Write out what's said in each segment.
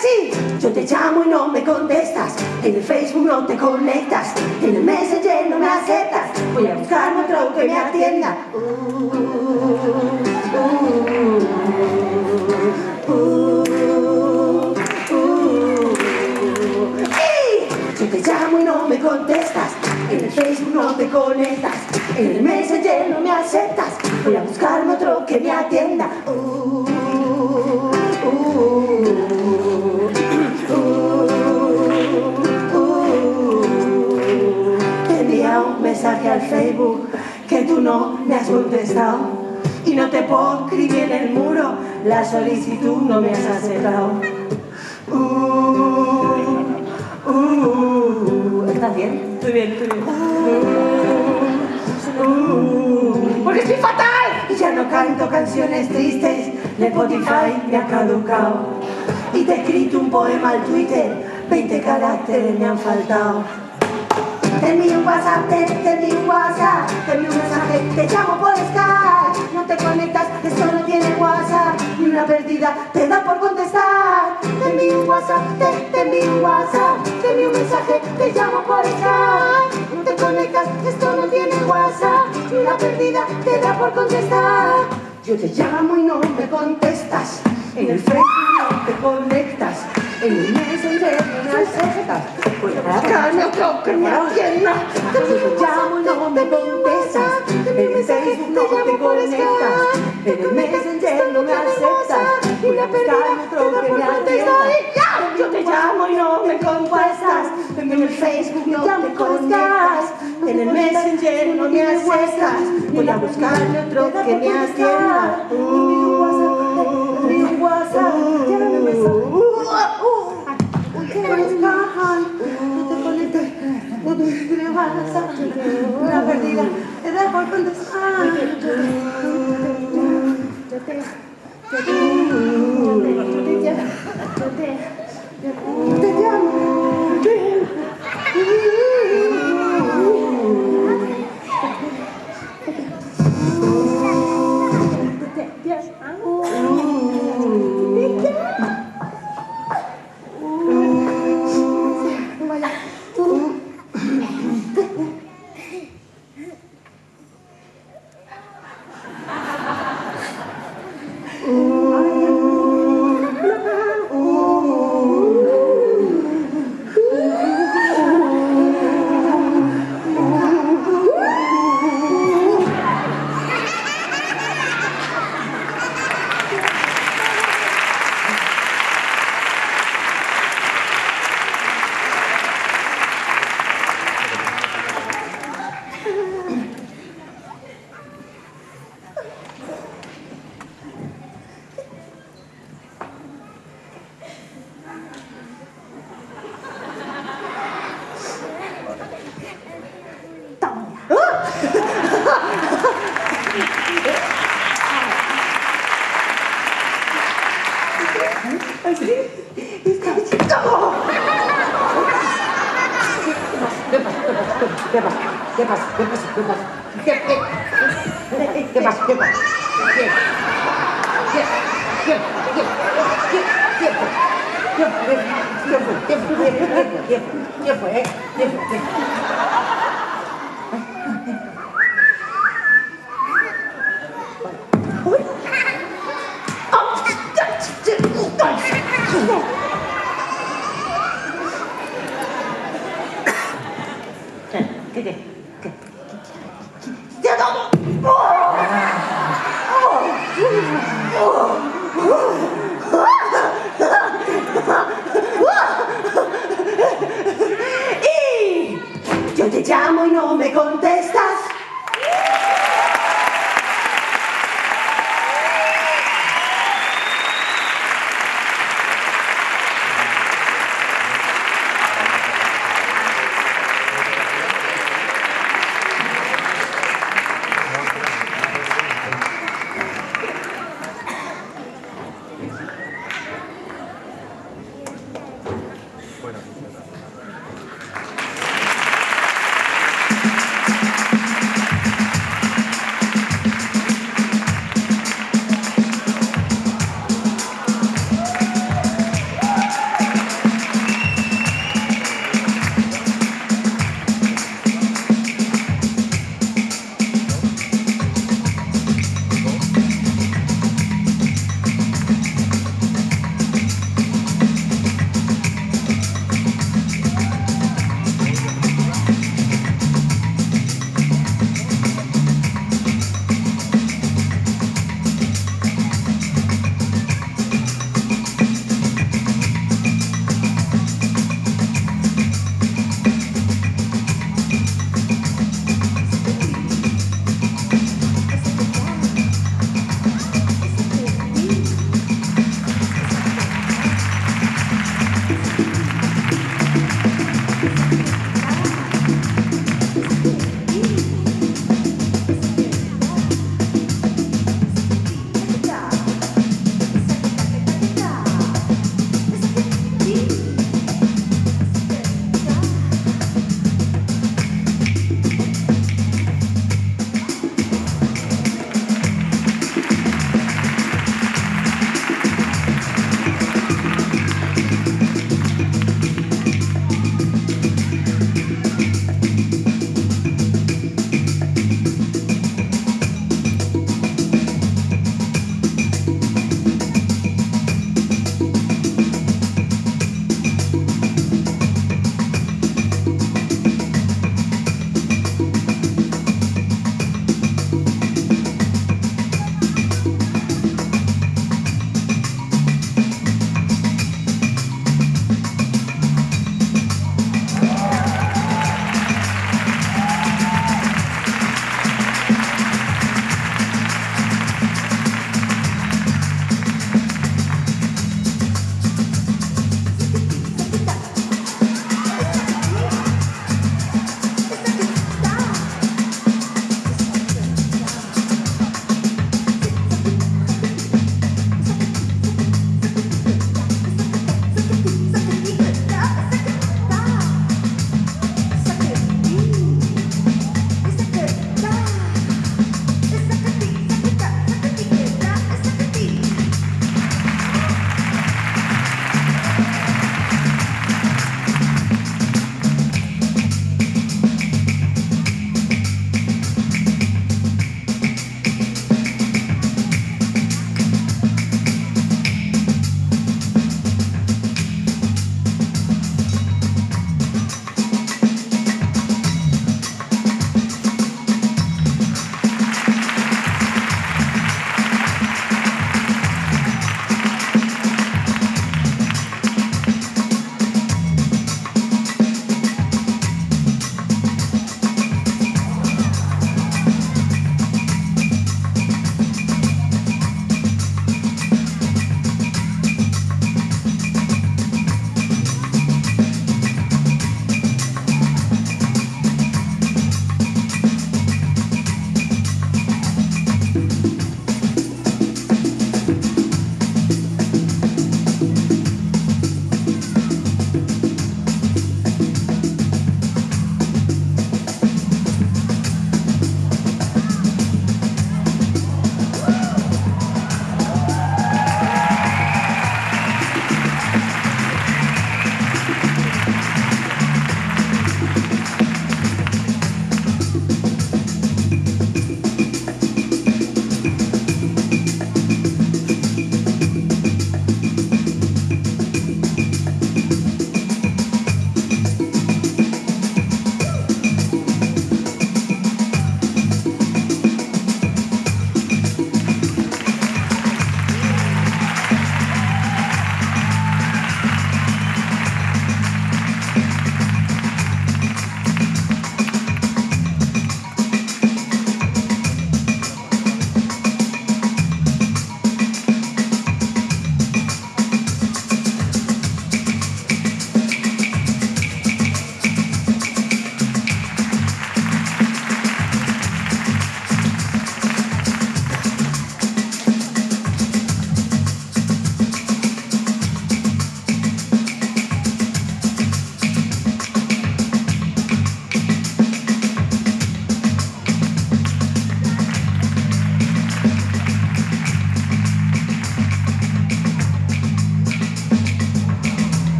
sí! Yo te llamo y no me contestas, en el Facebook no te conectas, en el Messenger no me aceptas. Voy a buscarme otro que me atienda. Yo te llamo y no me contestas, en el Facebook no te conectas, en el Messenger no me aceptas. Voy a buscarme otro que me atienda. Te he enviado un mensaje al Facebook que tú no me has contestado, y no te puedo escribir en el muro la solicitud, no me has aceptado. ¿Estás bien? Estoy bien, estoy bien. Porque estoy fatal y ya no canto canciones tristes, de Spotify me ha caducado, y te he escrito un poema al Twitter, 20 caracteres me han faltado. Te envío un WhatsApp, te envío un WhatsApp, te envío un mensaje, te llamo por Skype, no te conectas, esto no tiene WhatsApp, ni una perdida te da por contestar. Te envío un WhatsApp, te envío un WhatsApp, te envío un mensaje, te llamo por Skype, no te conectas, esto no tiene WhatsApp, ni una perdida te da por contestar. Yo te llamo y no me contestas, en el Facebook no te conectas, en el Messenger no me aceptas. Voy a buscarme otro que me atienda. Yo te llamo y no me contestas, en el Facebook no te conectas, en el Messenger no me aceptas. Voy a buscarme otro que me atienda. Yo te llamo y no me contestas, en el Facebook no te conectas, en el Messenger no me aceptas. Voy a buscarme otro que me atienda. Mi WhatsApp, ya no me no te conectas, no te WhatsApp, una perdida, te da por contestar. Te llamo. Y yo te llamo y no me contestas. Bueno.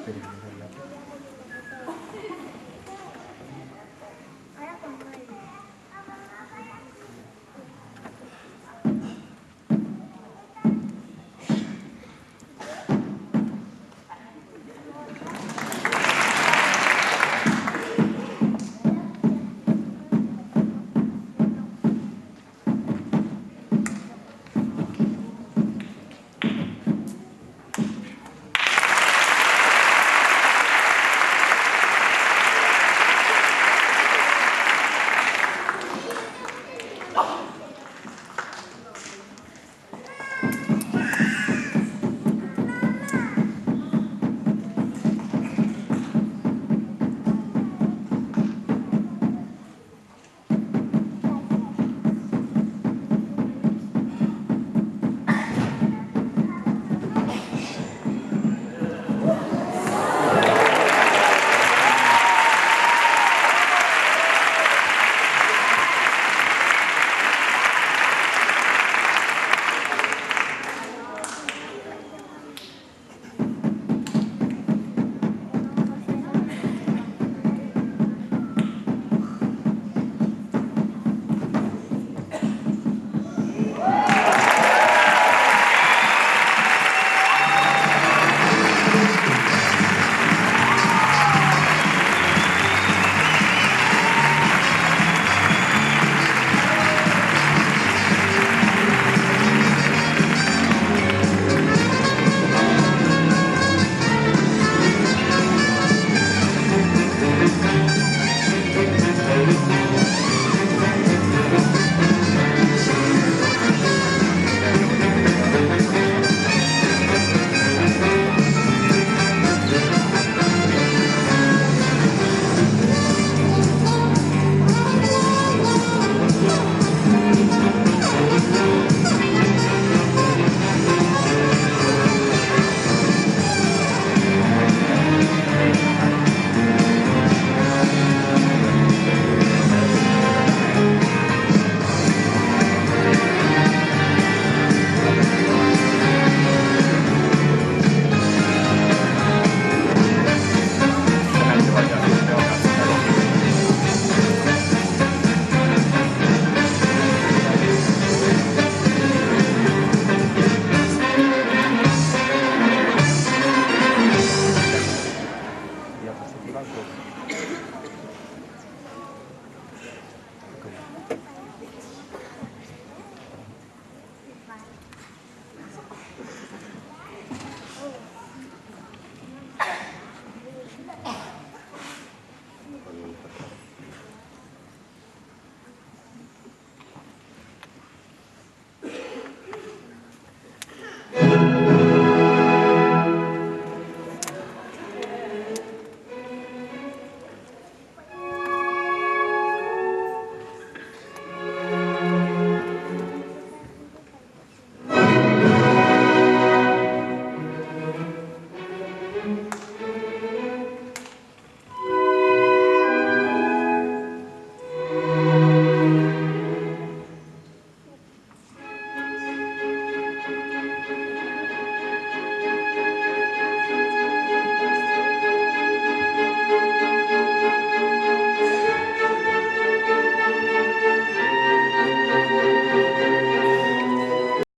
Espera.